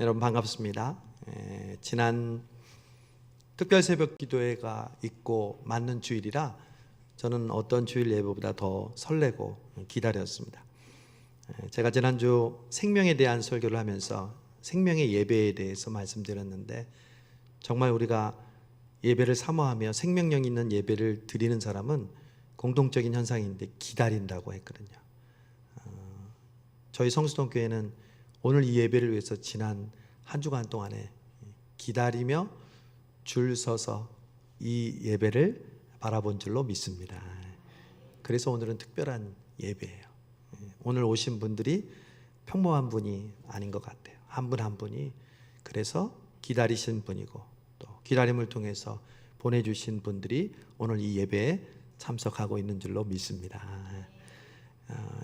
여러분 반갑습니다. 지난 특별 새벽 기도회가 있고 맞는 주일이라 저는 어떤 주일 예배보다 더 설레고 기다렸습니다. 제가 지난주 생명에 대한 설교를 하면서 생명의 예배에 대해서 말씀드렸는데, 정말 우리가 예배를 사모하며 생명력 있는 예배를 드리는 사람은 공통적인 현상인데 기다린다고 했거든요. 저희 성수동교회는 오늘 이 예배를 위해서 지난 한 주간 동안에 기다리며 줄 서서 이 예배를 바라본 줄로 믿습니다. 그래서 오늘은 특별한 예배예요. 오늘 오신 분들이 평범한 분이 아닌 것 같아요. 한 분 한 분이 그래서 기다리신 분이고, 또 기다림을 통해서 보내주신 분들이 오늘 이 예배에 참석하고 있는 줄로 믿습니다.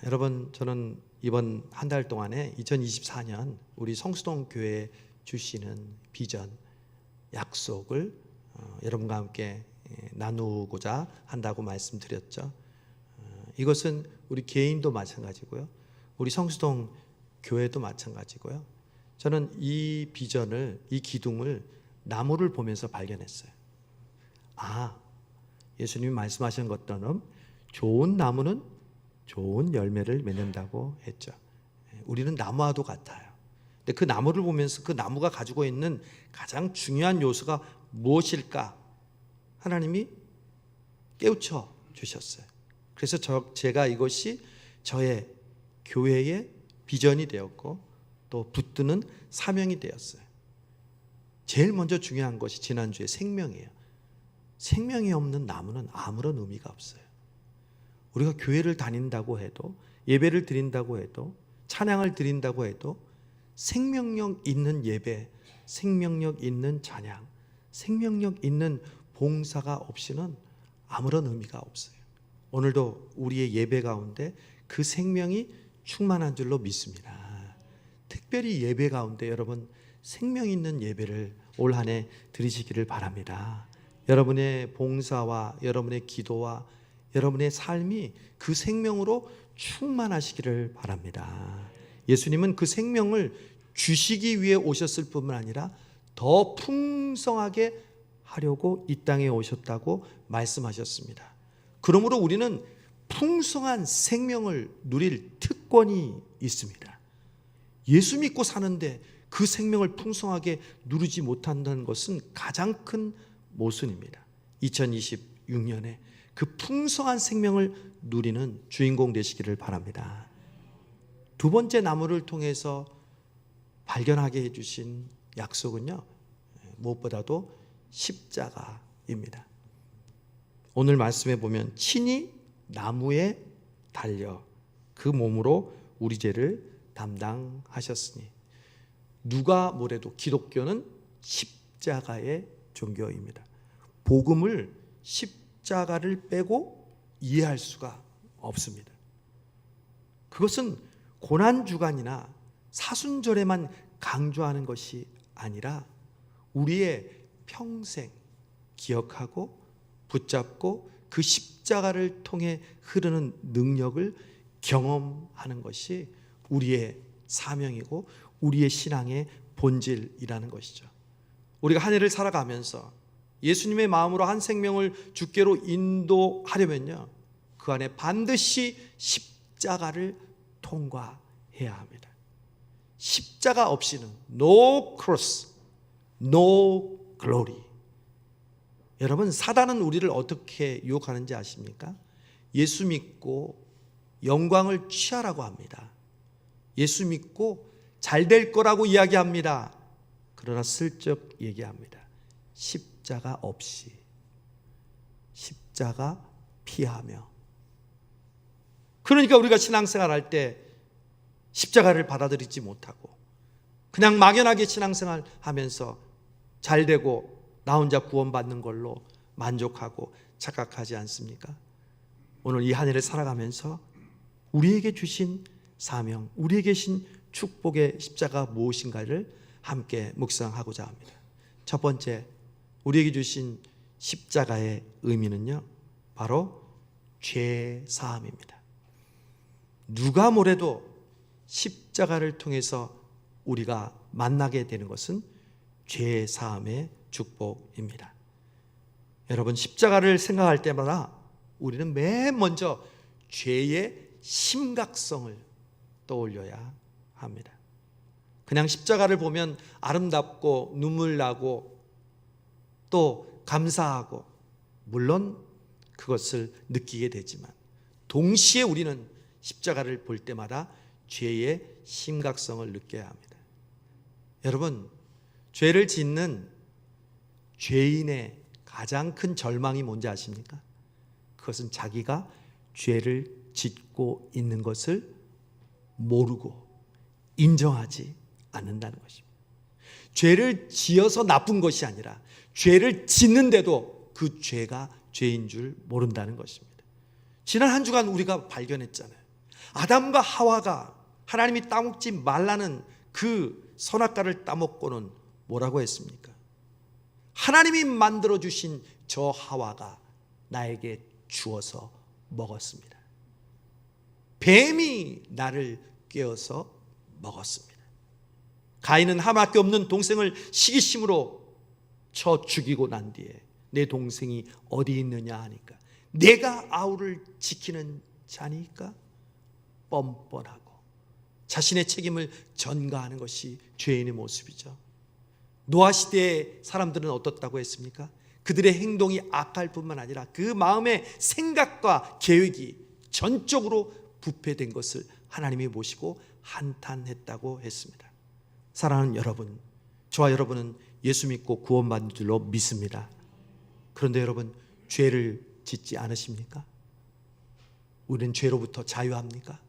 여러분, 저는 이번 한 달 동안에 2024년 우리 성수동 교회에 주시는 비전, 약속을 여러분과 함께 나누고자 한다고 말씀드렸죠. 이것은 우리 개인도 마찬가지고요, 우리 성수동 교회도 마찬가지고요. 저는 이 비전을, 이 기둥을 나무를 보면서 발견했어요. 예수님이 말씀하신 것처럼 좋은 나무는 좋은 열매를 맺는다고 했죠. 우리는 나무와도 같아요. 근데 그 나무를 보면서 그 나무가 가지고 있는 가장 중요한 요소가 무엇일까? 하나님이 깨우쳐 주셨어요. 그래서 제가 이것이 저의 교회의 비전이 되었고, 또 붙드는 사명이 되었어요. 제일 먼저 중요한 것이 지난주에 생명이에요. 생명이 없는 나무는 아무런 의미가 없어요. 우리가 교회를 다닌다고 해도, 예배를 드린다고 해도, 찬양을 드린다고 해도 생명력 있는 예배, 생명력 있는 찬양, 생명력 있는 봉사가 없이는 아무런 의미가 없어요. 오늘도 우리의 예배 가운데 그 생명이 충만한 줄로 믿습니다. 특별히 예배 가운데 여러분 생명 있는 예배를 올 한 해 드리시기를 바랍니다. 여러분의 봉사와 여러분의 기도와 여러분의 삶이 그 생명으로 충만하시기를 바랍니다. 예수님은 그 생명을 주시기 위해 오셨을 뿐만 아니라 더 풍성하게 하려고 이 땅에 오셨다고 말씀하셨습니다. 그러므로 우리는 풍성한 생명을 누릴 특권이 있습니다. 예수 믿고 사는데 그 생명을 풍성하게 누리지 못한다는 것은 가장 큰 모순입니다. 2026년에 그 풍성한 생명을 누리는 주인공 되시기를 바랍니다. 두 번째 나무를 통해서 발견하게 해주신 약속은요, 무엇보다도 십자가입니다. 오늘 말씀에 보면 친히 나무에 달려 그 몸으로 우리 죄를 담당하셨으니, 누가 뭐래도 기독교는 십자가의 종교입니다. 복음을 십자가를 빼고 이해할 수가 없습니다. 그것은 고난주간이나 사순절에만 강조하는 것이 아니라 우리의 평생 기억하고 붙잡고 그 십자가를 통해 흐르는 능력을 경험하는 것이 우리의 사명이고 우리의 신앙의 본질이라는 것이죠. 우리가 한 해를 살아가면서 예수님의 마음으로 한 생명을 주께로 인도하려면요, 그 안에 반드시 십자가를 통과해야 합니다. 십자가 없이는 no cross, no glory. 여러분, 사단은 우리를 어떻게 유혹하는지 아십니까? 예수 믿고 영광을 취하라고 합니다. 예수 믿고 잘 될 거라고 이야기합니다. 그러나 슬쩍 얘기합니다. 십자가 없이, 십자가 피하며. 그러니까 우리가 신앙생활 할 때 십자가를 받아들이지 못하고 그냥 막연하게 신앙생활 하면서 잘 되고 나 혼자 구원받는 걸로 만족하고 착각하지 않습니까? 오늘 이 한 해를 살아가면서 우리에게 주신 사명, 우리에게 주신 축복의 십자가 무엇인가를 함께 묵상하고자 합니다. 첫 번째, 우리에게 주신 십자가의 의미는요, 바로 죄 사함입니다. 누가 뭐래도 십자가를 통해서 우리가 만나게 되는 것은 죄 사함의 축복입니다. 여러분, 십자가를 생각할 때마다 우리는 맨 먼저 죄의 심각성을 떠올려야 합니다. 그냥 십자가를 보면 아름답고 눈물 나고 또 감사하고 물론 그것을 느끼게 되지만 동시에 우리는 십자가를 볼 때마다 죄의 심각성을 느껴야 합니다. 여러분, 죄를 짓는 죄인의 가장 큰 절망이 뭔지 아십니까? 그것은 자기가 죄를 짓고 있는 것을 모르고 인정하지 않는다는 것입니다. 죄를 지어서 나쁜 것이 아니라 죄를 짓는데도 그 죄가 죄인 줄 모른다는 것입니다. 지난 한 주간 우리가 발견했잖아요. 아담과 하와가 하나님이 따먹지 말라는 그 선악과를 따먹고는 뭐라고 했습니까? 하나님이 만들어주신 저 하와가 나에게 주어서 먹었습니다. 뱀이 나를 꿰어서 먹었습니다. 가인은 하나밖에 없는 동생을 시기심으로 쳐 죽이고 난 뒤에 내 동생이 어디 있느냐 하니까 내가 아우를 지키는 자니까 뻔뻔하고 자신의 책임을 전가하는 것이 죄인의 모습이죠. 노아 시대의 사람들은 어떻다고 했습니까? 그들의 행동이 악할 뿐만 아니라 그 마음의 생각과 계획이 전적으로 부패된 것을 하나님이 보시고 한탄했다고 했습니다. 사랑하는 여러분, 저와 여러분은 예수 믿고 구원받은 줄로 믿습니다. 그런데 여러분, 죄를 짓지 않으십니까? 우리는 죄로부터 자유합니까?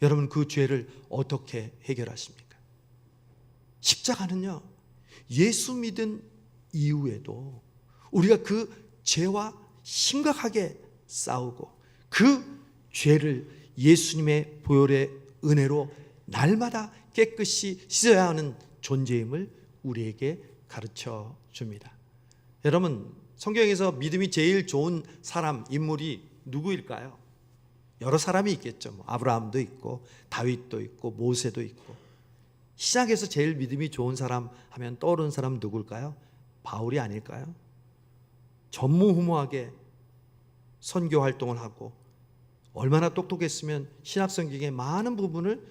여러분, 그 죄를 어떻게 해결하십니까? 십자가는요, 예수 믿은 이후에도 우리가 그 죄와 심각하게 싸우고 그 죄를 예수님의 보혈의 은혜로 날마다 깨끗이 씻어야 하는 존재임을 우리에게 가르쳐 줍니다. 여러분, 성경에서 믿음이 제일 좋은 사람, 인물이 누구일까요? 여러 사람이 있겠죠. 아브라함도 있고 다윗도 있고 모세도 있고. 시작에서 제일 믿음이 좋은 사람 하면 떠오르는 사람 누굴까요? 바울이 아닐까요? 전무후무하게 선교 활동을 하고 얼마나 똑똑했으면 신약성경의 많은 부분을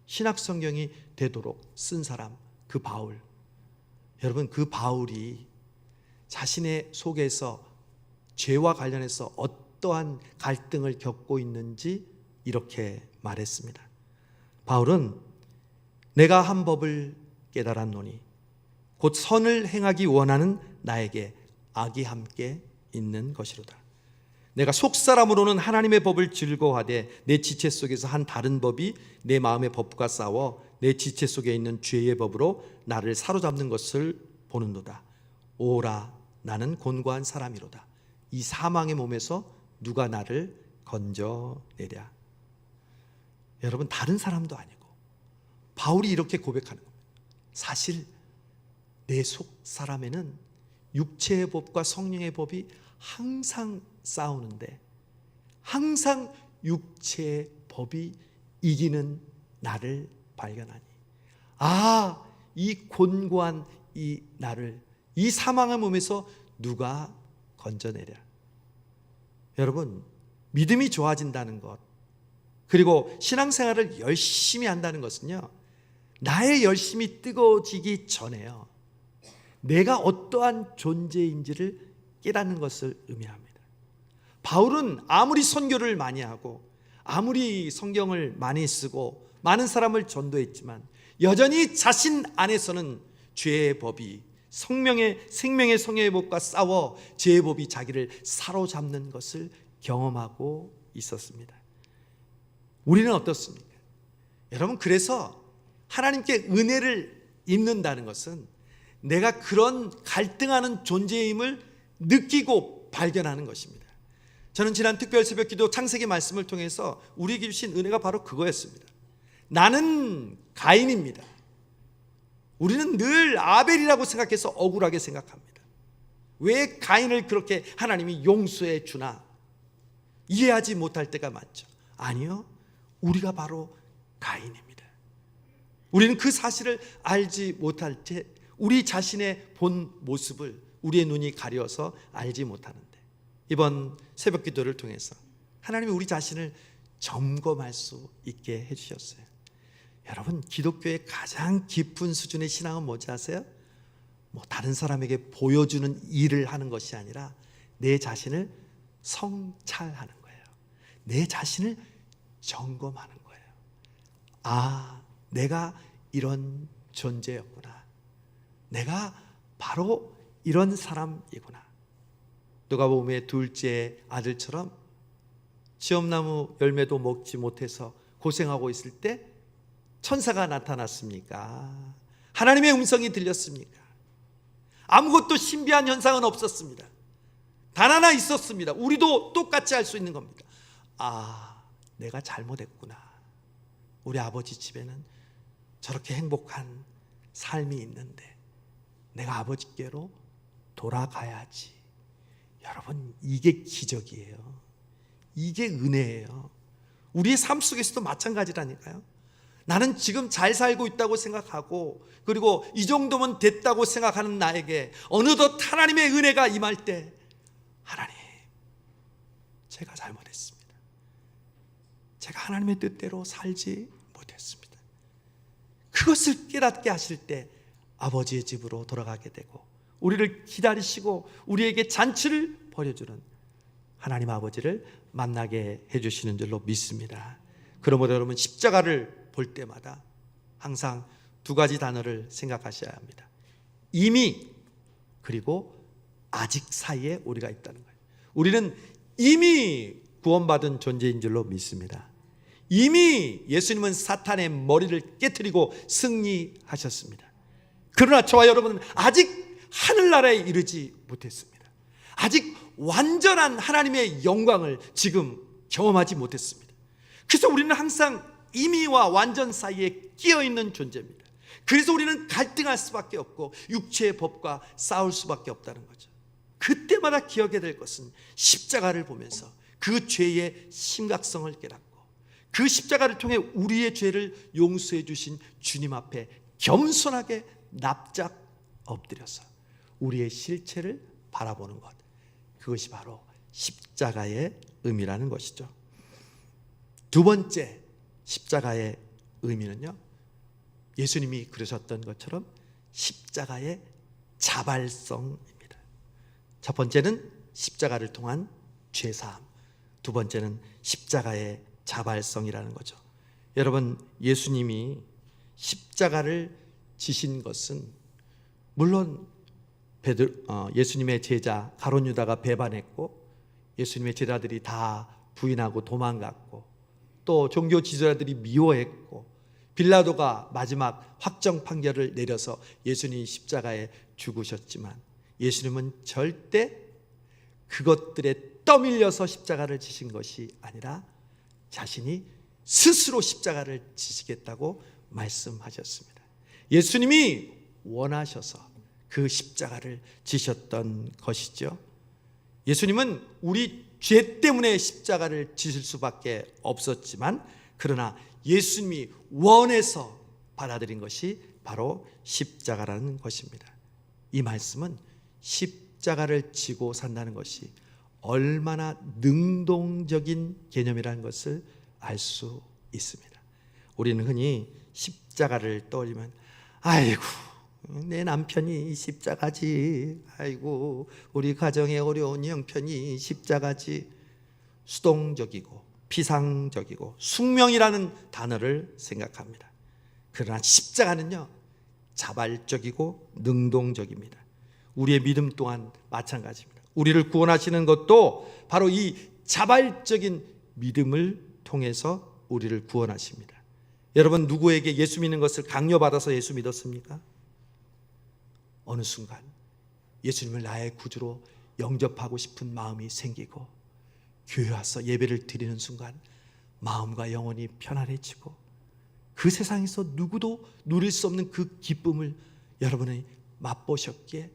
신약성경이 되도록 쓴 사람, 그 바울. 여러분, 그 바울이 자신의 속에서 죄와 관련해서 어떠한 갈등을 겪고 있는지 이렇게 말했습니다. 바울은 내가 한 법을 깨달았노니 곧 선을 행하기 원하는 나에게 악이 함께 있는 것이로다. 내가 속사람으로는 하나님의 법을 즐거워하되 내 지체 속에서 한 다른 법이 내 마음의 법과 싸워 내 지체 속에 있는 죄의 법으로 나를 사로잡는 것을 보는도다. 오라, 나는 곤고한 사람이로다. 이 사망의 몸에서 누가 나를 건져내랴. 여러분, 다른 사람도 아니고 바울이 이렇게 고백하는 겁니다. 사실 내 속 사람에는 육체의 법과 성령의 법이 항상 싸우는데 항상 육체의 법이 이기는 나를 발견하니, 아, 이 곤고한 이 나를, 이 사망의 몸에서 누가 건져내랴. 여러분, 믿음이 좋아진다는 것, 그리고 신앙생활을 열심히 한다는 것은요, 나의 열심이 뜨거워지기 전에요, 내가 어떠한 존재인지를 깨닫는 것을 의미합니다. 바울은 아무리 선교를 많이 하고 아무리 성경을 많이 쓰고 많은 사람을 전도했지만 여전히 자신 안에서는 죄의 법이 생명의 성령의 법과 싸워 죄의 법이 자기를 사로잡는 것을 경험하고 있었습니다. 우리는 어떻습니까? 여러분, 그래서 하나님께 은혜를 입는다는 것은 내가 그런 갈등하는 존재임을 느끼고 발견하는 것입니다. 저는 지난 특별 새벽기도 창세기 말씀을 통해서 우리에게 주신 은혜가 바로 그거였습니다. 나는 가인입니다. 우리는 늘 아벨이라고 생각해서 억울하게 생각합니다. 왜 가인을 그렇게 하나님이 용서해 주나 이해하지 못할 때가 많죠. 아니요, 우리가 바로 가인입니다. 우리는 그 사실을 알지 못할 때 우리 자신의 본 모습을 우리의 눈이 가려서 알지 못하는데, 이번 새벽 기도를 통해서 하나님이 우리 자신을 점검할 수 있게 해주셨어요. 여러분, 기독교의 가장 깊은 수준의 신앙은 뭔지 아세요? 다른 사람에게 보여주는 일을 하는 것이 아니라 내 자신을 성찰하는 거예요. 내 자신을 점검하는 거예요. 아, 내가 이런 존재였구나. 내가 바로 이런 사람이구나. 누가복음의 둘째 아들처럼 시험나무 열매도 먹지 못해서 고생하고 있을 때 천사가 나타났습니까? 하나님의 음성이 들렸습니까? 아무것도 신비한 현상은 없었습니다. 단 하나 있었습니다. 우리도 똑같이 할 수 있는 겁니다. 아, 내가 잘못했구나. 우리 아버지 집에는 저렇게 행복한 삶이 있는데 내가 아버지께로 돌아가야지. 여러분, 이게 기적이에요. 이게 은혜예요. 우리의 삶 속에서도 마찬가지라니까요. 나는 지금 잘 살고 있다고 생각하고, 그리고 이 정도면 됐다고 생각하는 나에게 어느덧 하나님의 은혜가 임할 때, 하나님, 제가 잘못했습니다. 제가 하나님의 뜻대로 살지 못했습니다. 그것을 깨닫게 하실 때 아버지의 집으로 돌아가게 되고, 우리를 기다리시고 우리에게 잔치를 벌여주는 하나님 아버지를 만나게 해주시는 줄로 믿습니다. 그러므로 여러분, 십자가를 볼 때마다 항상 두 가지 단어를 생각하셔야 합니다. 이미, 그리고 아직 사이에 우리가 있다는 거예요. 우리는 이미 구원받은 존재인 줄로 믿습니다. 이미 예수님은 사탄의 머리를 깨트리고 승리하셨습니다. 그러나 저와 여러분은 아직 하늘나라에 이르지 못했습니다. 아직 완전한 하나님의 영광을 지금 경험하지 못했습니다. 그래서 우리는 항상 이미와 완전 사이에 끼어있는 존재입니다. 그래서 우리는 갈등할 수밖에 없고 육체의 법과 싸울 수밖에 없다는 거죠. 그때마다 기억해야 될 것은 십자가를 보면서 그 죄의 심각성을 깨닫고, 그 십자가를 통해 우리의 죄를 용서해 주신 주님 앞에 겸손하게 납작 엎드려서 우리의 실체를 바라보는 것, 그것이 바로 십자가의 의미라는 것이죠. 두 번째 십자가의 의미는요, 예수님이 그러셨던 것처럼 십자가의 자발성입니다. 첫 번째는 십자가를 통한 죄사함, 두 번째는 십자가의 자발성이라는 거죠. 여러분, 예수님이 십자가를 지신 것은 물론 예수님의 제자 가룟 유다가 배반했고, 예수님의 제자들이 다 부인하고 도망갔고, 또 종교 지도자들이 미워했고, 빌라도가 마지막 확정 판결을 내려서 예수님이 십자가에 죽으셨지만, 예수님은 절대 그것들에 떠밀려서 십자가를 지신 것이 아니라 자신이 스스로 십자가를 지시겠다고 말씀하셨습니다. 예수님이 원하셔서 그 십자가를 지셨던 것이죠. 예수님은 우리 죄 때문에 십자가를 지실 수밖에 없었지만, 그러나 예수님이 원해서 받아들인 것이 바로 십자가라는 것입니다. 이 말씀은 십자가를 지고 산다는 것이 얼마나 능동적인 개념이라는 것을 알 수 있습니다. 우리는 흔히 십자가를 떠올리면, 아이고, 내 남편이 십자가지, 아이고, 우리 가정의 어려운 형편이 십자가지, 수동적이고 피상적이고 숙명이라는 단어를 생각합니다. 그러나 십자가는요, 자발적이고 능동적입니다. 우리의 믿음 또한 마찬가지입니다. 우리를 구원하시는 것도 바로 이 자발적인 믿음을 통해서 우리를 구원하십니다. 여러분, 누구에게 예수 믿는 것을 강요받아서 예수 믿었습니까? 어느 순간 예수님을 나의 구주로 영접하고 싶은 마음이 생기고, 교회 와서 예배를 드리는 순간 마음과 영혼이 편안해지고, 그 세상에서 누구도 누릴 수 없는 그 기쁨을 여러분이 맛보셨기에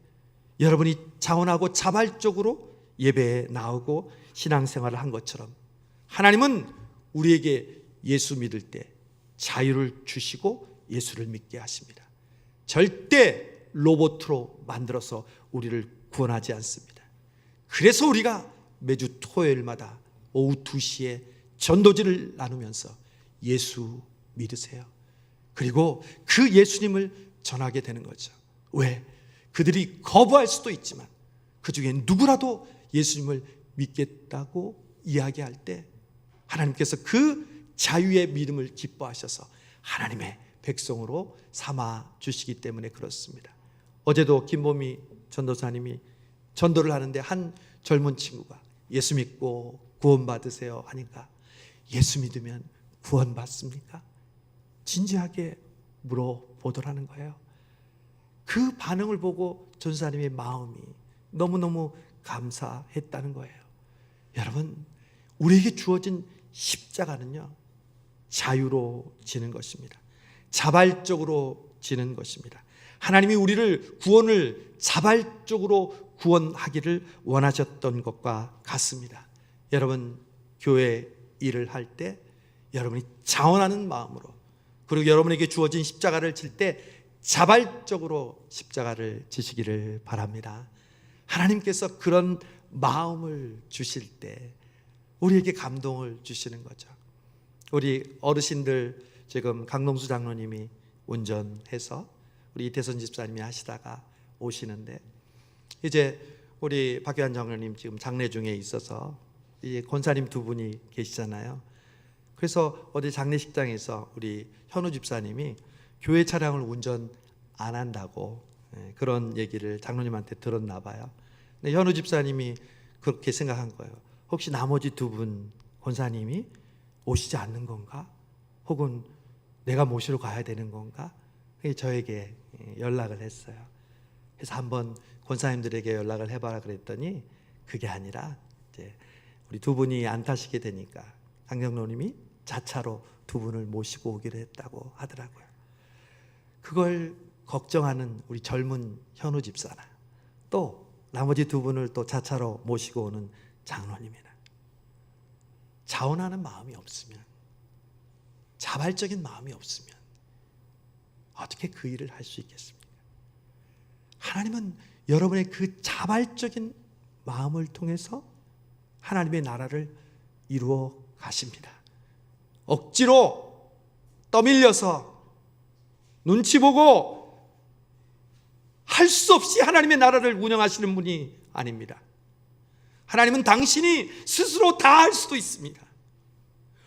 여러분이 자원하고 자발적으로 예배에 나오고 신앙생활을 한 것처럼, 하나님은 우리에게 예수 믿을 때 자유를 주시고 예수를 믿게 하십니다. 절대 로봇으로 만들어서 우리를 구원하지 않습니다. 그래서 우리가 매주 토요일마다 오후 2시에 전도지를 나누면서 예수 믿으세요. 그리고 그 예수님을 전하게 되는 거죠. 왜? 그들이 거부할 수도 있지만 그 중에 누구라도 예수님을 믿겠다고 이야기할 때 하나님께서 그 자유의 믿음을 기뻐하셔서 하나님의 백성으로 삼아 주시기 때문에 그렇습니다. 어제도 김보미 전도사님이 전도를 하는데 한 젊은 친구가 예수 믿고 구원 받으세요 하니까 예수 믿으면 구원 받습니까? 진지하게 물어보더라는 거예요. 그 반응을 보고 전도사님의 마음이 너무너무 감사했다는 거예요. 여러분, 우리에게 주어진 십자가는요, 자유로 지는 것입니다. 자발적으로 지는 것입니다. 하나님이 우리를 구원을 자발적으로 구원하기를 원하셨던 것과 같습니다. 여러분, 교회 일을 할 때 여러분이 자원하는 마음으로, 그리고 여러분에게 주어진 십자가를 질 때 자발적으로 십자가를 지시기를 바랍니다. 하나님께서 그런 마음을 주실 때 우리에게 감동을 주시는 거죠. 우리 어르신들 지금 강동수 장로님이 운전해서 우리 이태선 집사님이 하시다가 오시는데, 이제 우리 박교환 장로님 지금 장례 중에 있어서 이 권사님 두 분이 계시잖아요. 그래서 어디 장례식장에서 우리 현우 집사님이 교회 차량을 운전 안 한다고 그런 얘기를 장로님한테 들었나 봐요. 근데 현우 집사님이 그렇게 생각한 거예요. 혹시 나머지 두 분 권사님이 오시지 않는 건가? 혹은 내가 모시러 가야 되는 건가? 저에게 연락을 했어요. 그래서 한번 권사님들에게 연락을 해봐라 그랬더니 그게 아니라 이제 우리 두 분이 안 타시게 되니까 강정로님이 자차로 두 분을 모시고 오기로 했다고 하더라고요. 그걸 걱정하는 우리 젊은 현우 집사나 또 나머지 두 분을 또 자차로 모시고 오는 장로님이나 자원하는 마음이 없으면, 자발적인 마음이 없으면 어떻게 그 일을 할 수 있겠습니까? 하나님은 여러분의 그 자발적인 마음을 통해서 하나님의 나라를 이루어 가십니다. 억지로 떠밀려서 눈치 보고 할 수 없이 하나님의 나라를 운영하시는 분이 아닙니다. 하나님은 당신이 스스로 다 할 수도 있습니다.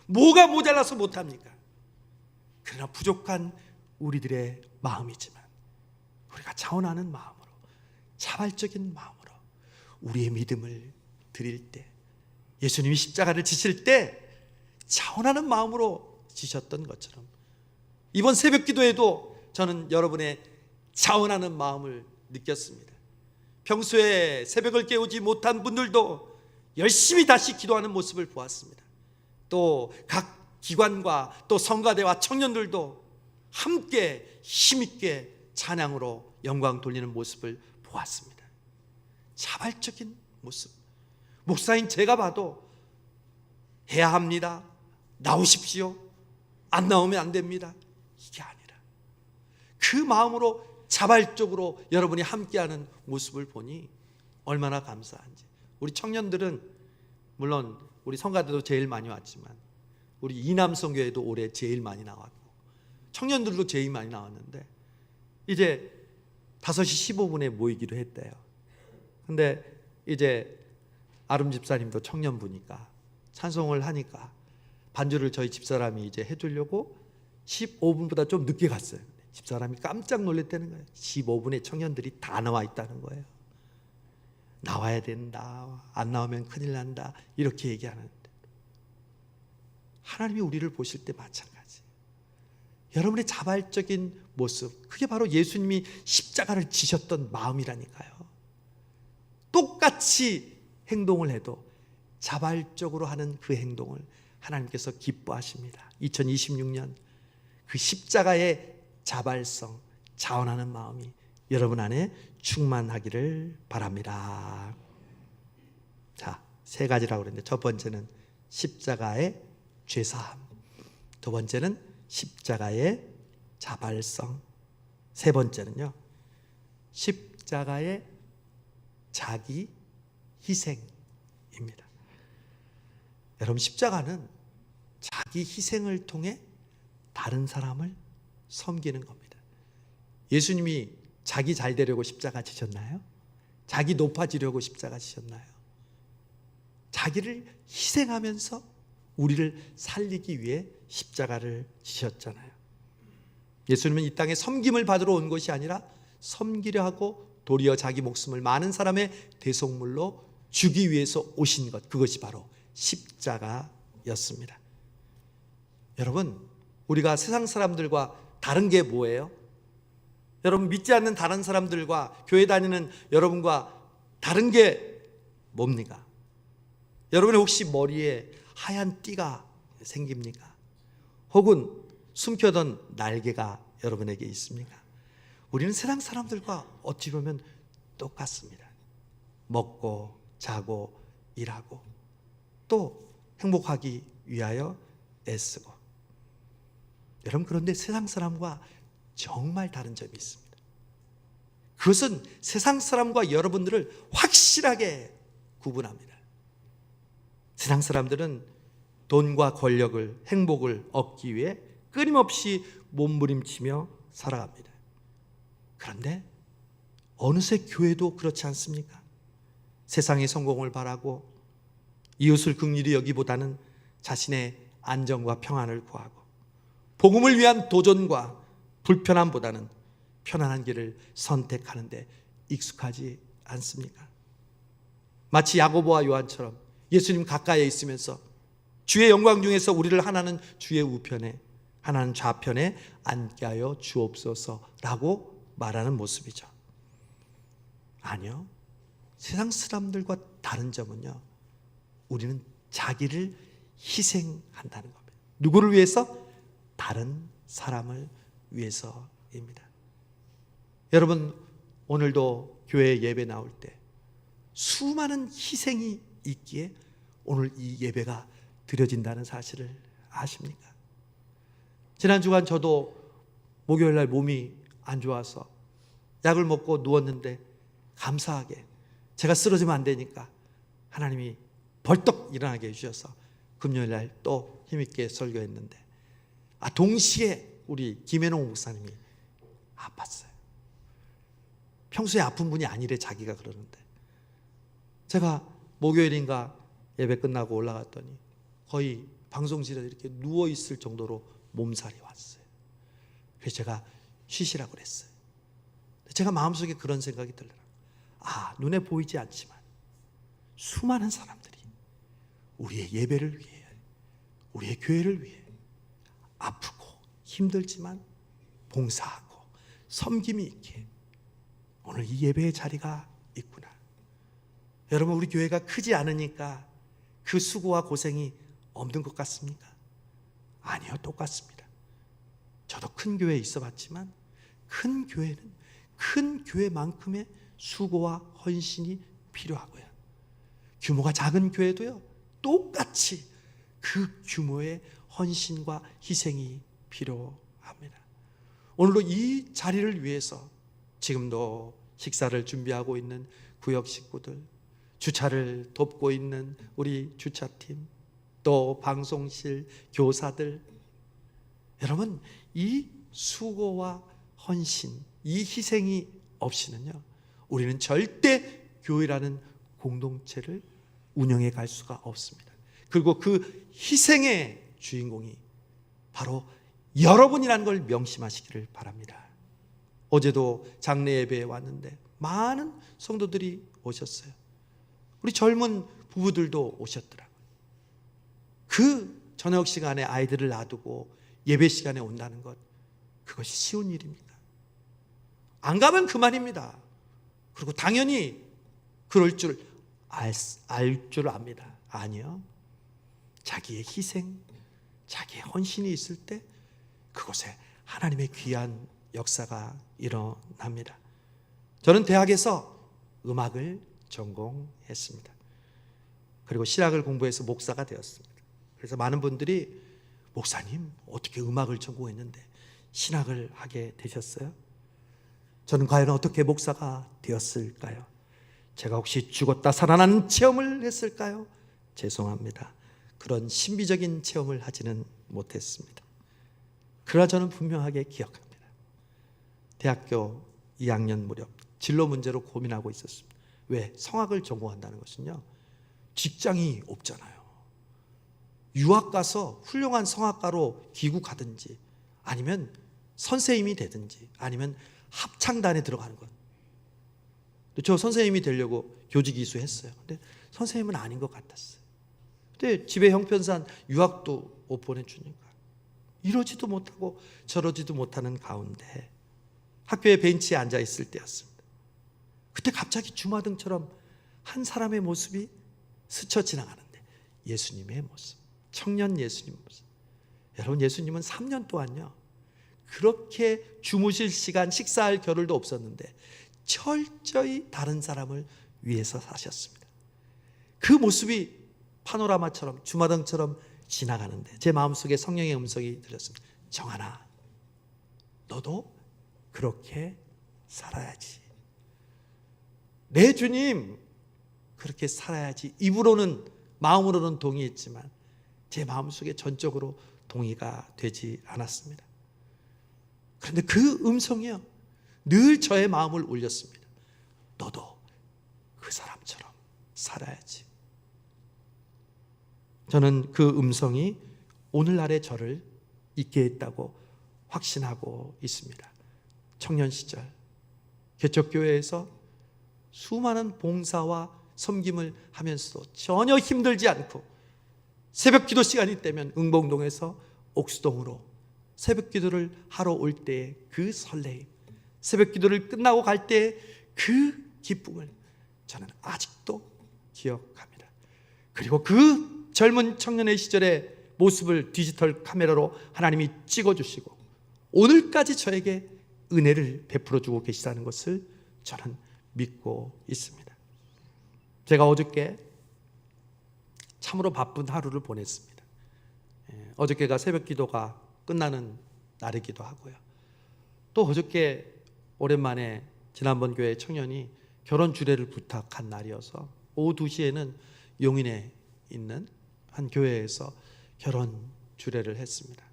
뭐가 모자라서 못합니까? 그러나 부족한 우리들의 마음이지만 우리가 자원하는 마음으로, 자발적인 마음으로 우리의 믿음을 드릴 때, 예수님이 십자가를 지실 때 자원하는 마음으로 지셨던 것처럼 이번 새벽 기도에도 저는 여러분의 자원하는 마음을 느꼈습니다. 평소에 새벽을 깨우지 못한 분들도 열심히 다시 기도하는 모습을 보았습니다. 또 각 기관과 또 성가대와 청년들도 함께 힘있게 찬양으로 영광 돌리는 모습을 보았습니다. 자발적인 모습. 목사인 제가 봐도 해야 합니다, 나오십시오, 안 나오면 안 됩니다, 이게 아니라 그 마음으로 자발적으로 여러분이 함께하는 모습을 보니 얼마나 감사한지. 우리 청년들은 물론 우리 성가대도 제일 많이 왔지만 우리 이남성교회도 올해 제일 많이 나왔고 청년들도 제일 많이 나왔는데 이제 5시 15분에 모이기로 했대요. 근데 이제 아름 집사님도 청년부니까 찬송을 하니까 반주를 저희 집사람이 이제 해주려고 15분보다 좀 늦게 갔어요. 집사람이 깜짝 놀랐다는 거예요. 15분에 청년들이 다 나와 있다는 거예요. 나와야 된다, 안 나오면 큰일 난다, 이렇게 얘기하는데 하나님이 우리를 보실 때 마찬가지. 여러분의 자발적인 모습, 그게 바로 예수님이 십자가를 지셨던 마음이라니까요. 똑같이 행동을 해도 자발적으로 하는 그 행동을 하나님께서 기뻐하십니다. 2026년 그 십자가의 자발성, 자원하는 마음이 여러분 안에 충만하기를 바랍니다. 자, 3가지라고 그랬는데 첫 번째는 십자가의 죄사함, 두 번째는 십자가의 자발성, 세 번째는요, 십자가의 자기 희생입니다. 여러분, 십자가는 자기 희생을 통해 다른 사람을 섬기는 겁니다. 예수님이 자기 잘 되려고 십자가 지셨나요? 자기 높아지려고 십자가 지셨나요? 자기를 희생하면서 우리를 살리기 위해 십자가를 지셨잖아요. 예수님은 이 땅에 섬김을 받으러 온 것이 아니라 섬기려 하고 도리어 자기 목숨을 많은 사람의 대속물로 주기 위해서 오신 것, 그것이 바로 십자가였습니다. 여러분, 우리가 세상 사람들과 다른 게 뭐예요? 여러분, 믿지 않는 다른 사람들과 교회 다니는 여러분과 다른 게 뭡니까? 여러분의 혹시 머리에 하얀 띠가 생깁니까? 혹은 숨겨둔 날개가 여러분에게 있습니까? 우리는 세상 사람들과 어찌 보면 똑같습니다. 먹고 자고 일하고 또 행복하기 위하여 애쓰고. 여러분, 그런데 세상 사람과 정말 다른 점이 있습니다. 그것은 세상 사람과 여러분들을 확실하게 구분합니다. 세상 사람들은 돈과 권력을, 행복을 얻기 위해 끊임없이 몸부림치며 살아갑니다. 그런데 어느새 교회도 그렇지 않습니까? 세상의 성공을 바라고 이웃을 긍휼히 여기보다는 자신의 안정과 평안을 구하고 복음을 위한 도전과 불편함보다는 편안한 길을 선택하는데 익숙하지 않습니까? 마치 야고보와 요한처럼 예수님 가까이에 있으면서 주의 영광 중에서 우리를 하나는 주의 우편에 하나는 좌편에 앉게 하여 주옵소서라고 말하는 모습이죠. 아니요, 세상 사람들과 다른 점은요, 우리는 자기를 희생한다는 겁니다. 누구를 위해서? 다른 사람을 위해서입니다. 여러분, 오늘도 교회 예배 나올 때 수많은 희생이 있기에 오늘 이 예배가 드려진다는 사실을 아십니까? 지난 주간 저도 목요일 날 몸이 안 좋아서 약을 먹고 누웠는데 감사하게 제가 쓰러지면 안 되니까 하나님이 벌떡 일어나게 해주셔서 금요일 날 또 힘있게 설교했는데 동시에 우리 김혜농 목사님이 아팠어요. 평소에 아픈 분이 아니래 자기가 그러는데 제가 목요일인가 예배 끝나고 올라갔더니 거의 방송실에 이렇게 누워있을 정도로 몸살이 왔어요. 그래서 제가 쉬시라고 그랬어요. 제가 마음속에 그런 생각이 들더라고요. 눈에 보이지 않지만 수많은 사람들이 우리의 예배를 위해, 우리의 교회를 위해 아프고 힘들지만 봉사하고 섬김이 있기에 오늘 이 예배의 자리가 있구나. 여러분, 우리 교회가 크지 않으니까 그 수고와 고생이 없는 것 같습니까? 아니요, 똑같습니다. 저도 큰 교회에 있어 봤지만 큰 교회는 큰 교회만큼의 수고와 헌신이 필요하고요. 규모가 작은 교회도요, 똑같이 그 규모의 헌신과 희생이 필요합니다. 오늘도 이 자리를 위해서 지금도 식사를 준비하고 있는 구역 식구들, 주차를 돕고 있는 우리 주차팀, 또 방송실 교사들, 여러분, 이 수고와 헌신, 이 희생이 없이는요, 우리는 절대 교회라는 공동체를 운영해 갈 수가 없습니다. 그리고 그 희생의 주인공이 바로 여러분이라는 걸 명심하시기를 바랍니다. 어제도 장례 예배에 왔는데 많은 성도들이 오셨어요. 우리 젊은 부부들도 오셨더라고요. 그 저녁 시간에 아이들을 놔두고 예배 시간에 온다는 것, 그것이 쉬운 일입니까? 안 가면 그만입니다. 그리고 당연히 그럴 줄 알 줄 압니다. 아니요, 자기의 희생, 자기의 헌신이 있을 때 그곳에 하나님의 귀한 역사가 일어납니다. 저는 대학에서 음악을 전공했습니다. 그리고 신학을 공부해서 목사가 되었습니다. 그래서 많은 분들이 목사님 어떻게 음악을 전공했는데 신학을 하게 되셨어요? 저는 과연 어떻게 목사가 되었을까요? 제가 혹시 죽었다 살아나는 체험을 했을까요? 죄송합니다. 그런 신비적인 체험을 하지는 못했습니다. 그러나 저는 분명하게 기억합니다. 대학교 2학년 무렵 진로 문제로 고민하고 있었습니다. 왜? 성악을 전공한다는 것은요, 직장이 없잖아요. 유학 가서 훌륭한 성악가로 귀국하든지, 아니면 선생님이 되든지, 아니면 합창단에 들어가는 것. 저 선생님이 되려고 교직 이수했어요. 근데 선생님은 아닌 것 같았어요. 근데 집에 형편상 유학도 못 보내주니까 이러지도 못하고 저러지도 못하는 가운데 학교에 벤치에 앉아 있을 때였습니다. 그때 갑자기 주마등처럼 한 사람의 모습이 스쳐 지나가는데, 예수님의 모습, 청년 예수님 모습. 여러분, 예수님은 3년 동안요, 그렇게 주무실 시간, 식사할 겨를도 없었는데 철저히 다른 사람을 위해서 사셨습니다. 그 모습이 파노라마처럼, 주마등처럼 지나가는데 제 마음속에 성령의 음성이 들렸습니다. 정하나, 너도 그렇게 살아야지. 내 주님, 그렇게 살아야지. 입으로는, 마음으로는 동의했지만 제 마음속에 전적으로 동의가 되지 않았습니다. 그런데 그 음성이요, 늘 저의 마음을 울렸습니다. 너도 그 사람처럼 살아야지. 저는 그 음성이 오늘날의 저를 있게 했다고 확신하고 있습니다. 청년 시절 개척교회에서 수많은 봉사와 섬김을 하면서도 전혀 힘들지 않고, 새벽 기도 시간이 되면 응봉동에서 옥수동으로 새벽 기도를 하러 올 때의 그 설레임, 새벽 기도를 끝나고 갈 때의 그 기쁨을 저는 아직도 기억합니다. 그리고 그 젊은 청년의 시절의 모습을 디지털 카메라로 하나님이 찍어주시고 오늘까지 저에게 은혜를 베풀어주고 계시다는 것을 저는 믿고 있습니다. 제가 어저께 참으로 바쁜 하루를 보냈습니다. 어저께가 새벽 기도가 끝나는 날이기도 하고요. 또 어저께 오랜만에 지난번 교회 청년이 결혼 주례를 부탁한 날이어서 오후 2시에는 용인에 있는 한 교회에서 결혼 주례를 했습니다.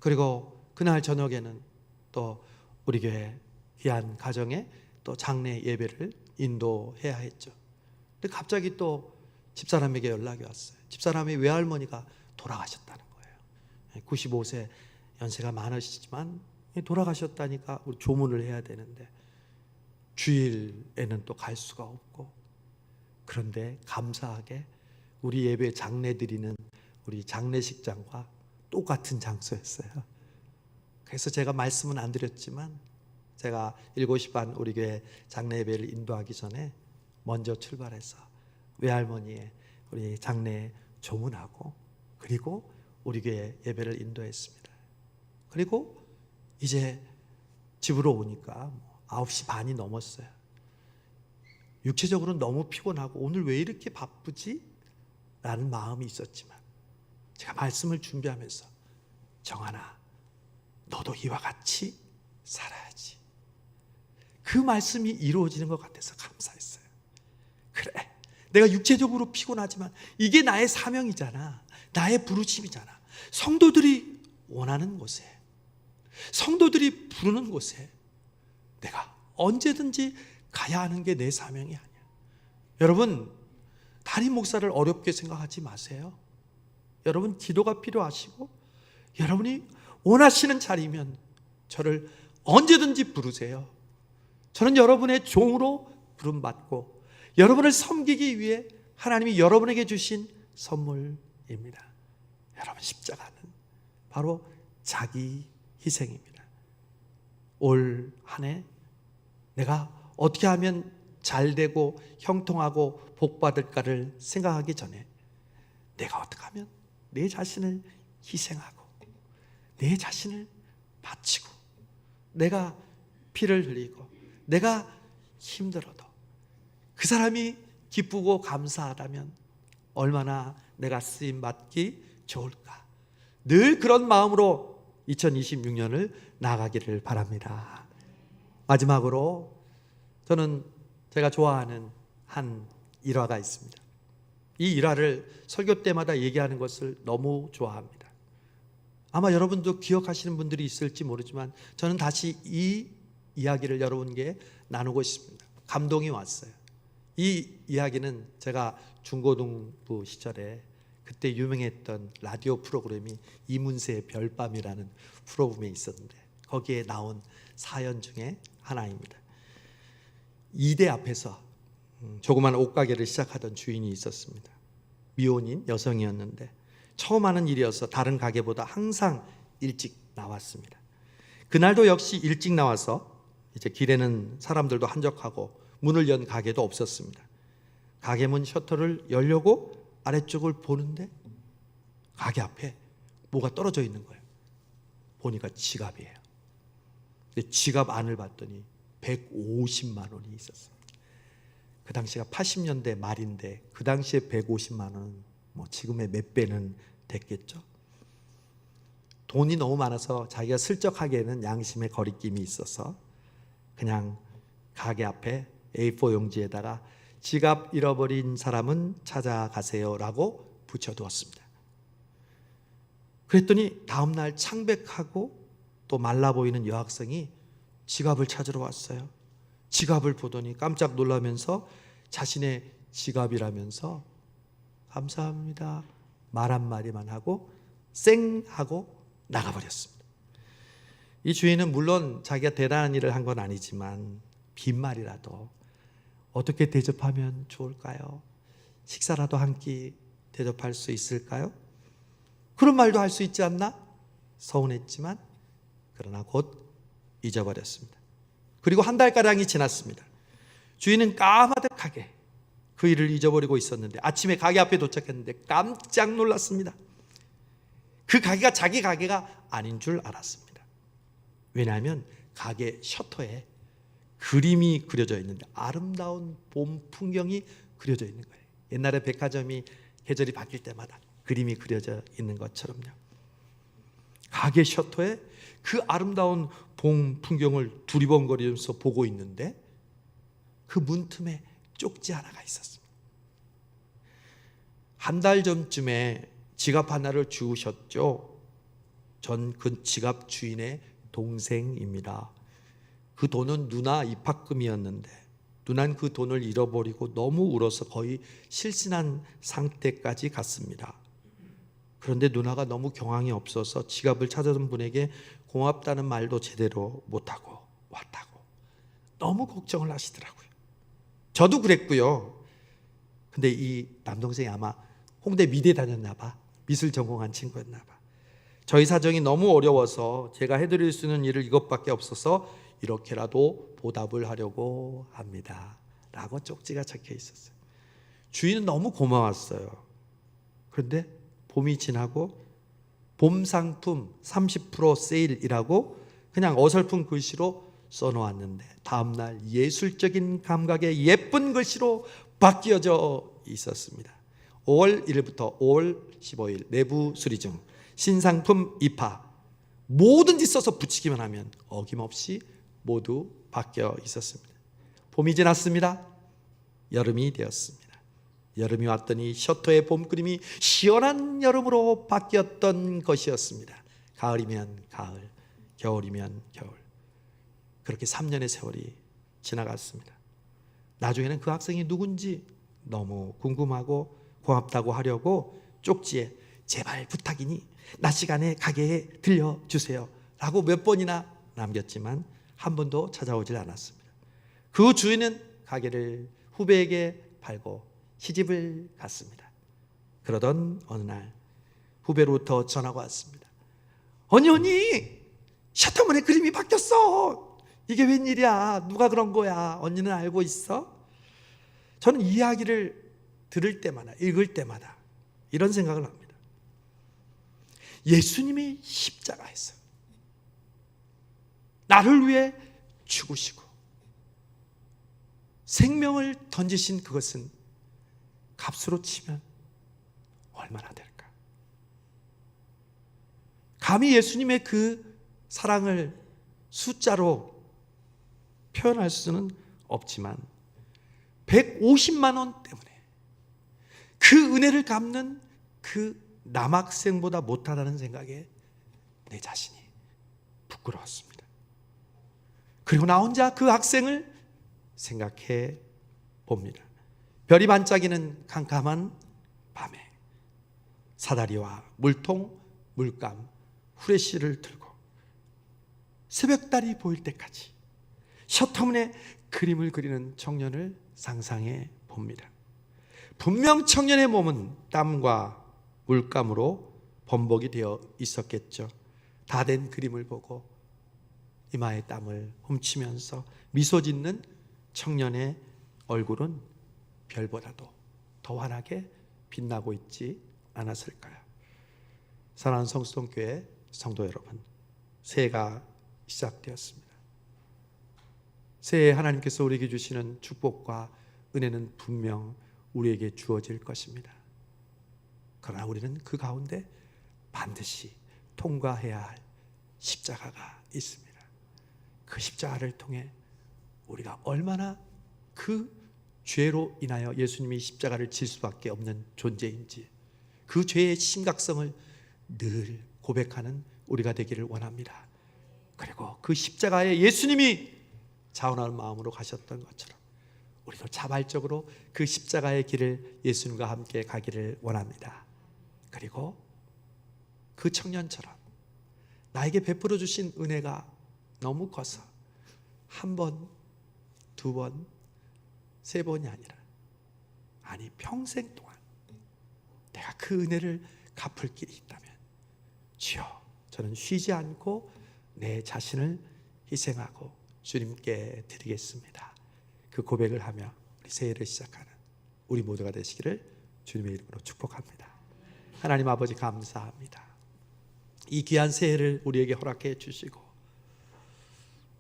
그리고 그날 저녁에는 또 우리 교회 귀한 가정에 또 장례 예배를 인도해야 했죠. 근데 갑자기 또 집사람에게 연락이 왔어요. 집사람의 외할머니가 돌아가셨다는 거예요. 95세 연세가 많으시지만 돌아가셨다니까 우리 조문을 해야 되는데 주일에는 또 갈 수가 없고, 그런데 감사하게 우리 예배 장례 드리는 우리 장례식장과 똑같은 장소였어요. 그래서 제가 말씀은 안 드렸지만 제가 7시 반 우리 교회 장례 예배를 인도하기 전에 먼저 출발해서 외할머니의 우리 장례 조문하고, 그리고 우리 교회 예배를 인도했습니다. 그리고 이제 집으로 오니까 9시 반이 넘었어요. 육체적으로 너무 피곤하고 오늘 왜 이렇게 바쁘지? 라는 마음이 있었지만 제가 말씀을 준비하면서 정하나, 너도 이와 같이 살아야지. 그 말씀이 이루어지는 것 같아서 감사했어요. 그래, 내가 육체적으로 피곤하지만 이게 나의 사명이잖아. 나의 부르심이잖아. 성도들이 원하는 곳에, 성도들이 부르는 곳에 내가 언제든지 가야 하는 게 내 사명이 아니야. 여러분, 담임 목사를 어렵게 생각하지 마세요. 여러분, 기도가 필요하시고 여러분이 원하시는 자리면 저를 언제든지 부르세요. 저는 여러분의 종으로 부름받고 여러분을 섬기기 위해 하나님이 여러분에게 주신 선물입니다. 여러분, 십자가는 바로 자기 희생입니다. 올 한 해 내가 어떻게 하면 잘 되고 형통하고 복 받을까를 생각하기 전에 내가 어떻게 하면 내 자신을 희생하고 내 자신을 바치고 내가 피를 흘리고 내가 힘들어도 그 사람이 기쁘고 감사하다면 얼마나 내가 쓰임 받기 좋을까. 늘 그런 마음으로 2026년을 나가기를 바랍니다. 마지막으로 저는 제가 좋아하는 한 일화가 있습니다. 이 일화를 설교 때마다 얘기하는 것을 너무 좋아합니다. 아마 여러분도 기억하시는 분들이 있을지 모르지만 저는 다시 이 이야기를 여러분께 나누고 싶습니다. 감동이 왔어요. 이 이야기는 제가 중고등부 시절에 그때 유명했던 라디오 프로그램이 이문세의 별밤이라는 프로그램이 있었는데 거기에 나온 사연 중에 하나입니다. 2대 앞에서 조그만 옷가게를 시작하던 주인이 있었습니다. 미혼인 여성이었는데 처음 하는 일이어서 다른 가게보다 항상 일찍 나왔습니다. 그날도 역시 일찍 나와서 이제 길에는 사람들도 한적하고 문을 연 가게도 없었습니다. 가게 문 셔터를 열려고 아래쪽을 보는데 가게 앞에 뭐가 떨어져 있는 거예요. 보니까 지갑이에요. 근데 지갑 안을 봤더니 150만 원이 있었어요. 그 당시가 80년대 말인데 그 당시에 150만 원은 뭐 지금의 몇 배는 됐겠죠. 돈이 너무 많아서 자기가 슬쩍 하기에는 양심의 거리낌이 있어서 그냥 가게 앞에 A4 용지에다가 지갑 잃어버린 사람은 찾아가세요라고 붙여두었습니다. 그랬더니 다음날 창백하고 또 말라 보이는 여학생이 지갑을 찾으러 왔어요. 지갑을 보더니 깜짝 놀라면서 자신의 지갑이라면서 감사합니다 말 한마디만 하고 쌩 하고 나가버렸습니다. 이 주인은 물론 자기가 대단한 일을 한 건 아니지만 빈말이라도 어떻게 대접하면 좋을까요? 식사라도 한 끼 대접할 수 있을까요? 그런 말도 할 수 있지 않나? 서운했지만 그러나 곧 잊어버렸습니다. 그리고 한 달가량이 지났습니다. 주인은 까마득하게 그 일을 잊어버리고 있었는데 아침에 가게 앞에 도착했는데 깜짝 놀랐습니다. 그 가게가 자기 가게가 아닌 줄 알았습니다. 왜냐하면 가게 셔터에 그림이 그려져 있는데 아름다운 봄 풍경이 그려져 있는 거예요. 옛날에 백화점이 계절이 바뀔 때마다 그림이 그려져 있는 것처럼요. 가게 셔터에 그 아름다운 봄 풍경을 두리번거리면서 보고 있는데 그 문틈에 쪽지 하나가 있었습니다. 한 달 전쯤에 지갑 하나를 주우셨죠? 전 그 지갑 주인의 동생입니다. 그 돈은 누나 입학금이었는데 누난 그 돈을 잃어버리고 너무 울어서 거의 실신한 상태까지 갔습니다. 그런데 누나가 너무 경황이 없어서 지갑을 찾아준 분에게 고맙다는 말도 제대로 못하고 왔다고 너무 걱정을 하시더라고요. 저도 그랬고요. 근데 이 남동생이 아마 홍대 미대 다녔나 봐. 미술 전공한 친구였나 봐. 저희 사정이 너무 어려워서 제가 해드릴 수 있는 일을 이것밖에 없어서 이렇게라도 보답을 하려고 합니다 라고 쪽지가 적혀 있었어요. 주인은 너무 고마웠어요. 그런데 봄이 지나고 봄 상품 30% 세일이라고 그냥 어설픈 글씨로 써놓았는데 다음날 예술적인 감각의 예쁜 글씨로 바뀌어져 있었습니다. 5월 1일부터 5월 15일 내부 수리 중 신상품 입하 뭐든지 써서 붙이기만 하면 어김없이 모두 바뀌어 있었습니다. 봄이 지났습니다. 여름이 되었습니다. 여름이 왔더니 셔터의 봄 그림이 시원한 여름으로 바뀌었던 것이었습니다. 가을이면 가을, 겨울이면 겨울. 그렇게 3년의 세월이 지나갔습니다. 나중에는 그 학생이 누군지 너무 궁금하고 고맙다고 하려고 쪽지에 제발 부탁이니 낮 시간에 가게에 들려주세요 라고 몇 번이나 남겼지만 한 번도 찾아오질 않았습니다. 그 주인은 가게를 후배에게 팔고 시집을 갔습니다. 그러던 어느 날 후배로부터 전화가 왔습니다. 언니 셔터문에 그림이 바뀌었어. 이게 웬일이야? 누가 그런 거야? 언니는 알고 있어? 저는 이 이야기를 들을 때마다 읽을 때마다 이런 생각을 합니다. 예수님이 십자가에서 나를 위해 죽으시고 생명을 던지신 그것은 값으로 치면 얼마나 될까? 감히 예수님의 그 사랑을 숫자로 표현할 수는 없지만 150만 원 때문에 그 은혜를 갚는 그 남학생보다 못하다는 생각에 내 자신이 부끄러웠습니다. 그리고 나 혼자 그 학생을 생각해 봅니다. 별이 반짝이는 캄캄한 밤에 사다리와 물통, 물감, 후레쉬를 들고 새벽달이 보일 때까지 셔터문에 그림을 그리는 청년을 상상해 봅니다. 분명 청년의 몸은 땀과 물감으로 범벅이 되어 있었겠죠. 다 된 그림을 보고 이마에 땀을 훔치면서 미소 짓는 청년의 얼굴은 별보다도 더 환하게 빛나고 있지 않았을까요? 사랑하는 성수동교회 성도 여러분, 새해가 시작되었습니다. 새해 하나님께서 우리에게 주시는 축복과 은혜는 분명 우리에게 주어질 것입니다. 그러나 우리는 그 가운데 반드시 통과해야 할 십자가가 있습니다. 그 십자가를 통해 우리가 얼마나 그 죄로 인하여 예수님이 십자가를 질 수밖에 없는 존재인지, 그 죄의 심각성을 늘 고백하는 우리가 되기를 원합니다. 그리고 그 십자가에 예수님이 자원하는 마음으로 가셨던 것처럼 우리도 자발적으로 그 십자가의 길을 예수님과 함께 가기를 원합니다. 그리고 그 청년처럼 나에게 베풀어 주신 은혜가 너무 커서 한 번, 두 번, 세 번이 아니라 평생 동안 내가 그 은혜를 갚을 길이 있다면 주여, 저는 쉬지 않고 내 자신을 희생하고 주님께 드리겠습니다. 그 고백을 하며 우리 새해를 시작하는 우리 모두가 되시기를 주님의 이름으로 축복합니다. 하나님 아버지 감사합니다. 이 귀한 새해를 우리에게 허락해 주시고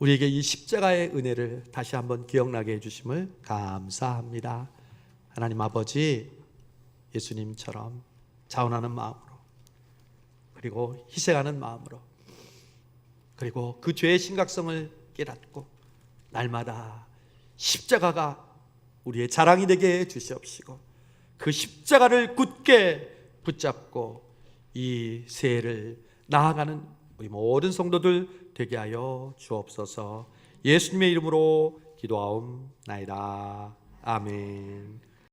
우리에게 이 십자가의 은혜를 다시 한번 기억나게 해주심을 감사합니다. 하나님 아버지, 예수님처럼 자원하는 마음으로, 그리고 희생하는 마음으로, 그리고 그 죄의 심각성을 깨닫고 날마다 십자가가 우리의 자랑이 되게 해주시옵시고 그 십자가를 굳게 붙잡고 이 새해를 나아가는 우리 모든 성도들 되게 하여 주옵소서. 예수님의 이름으로 기도하옵나이다. 아멘.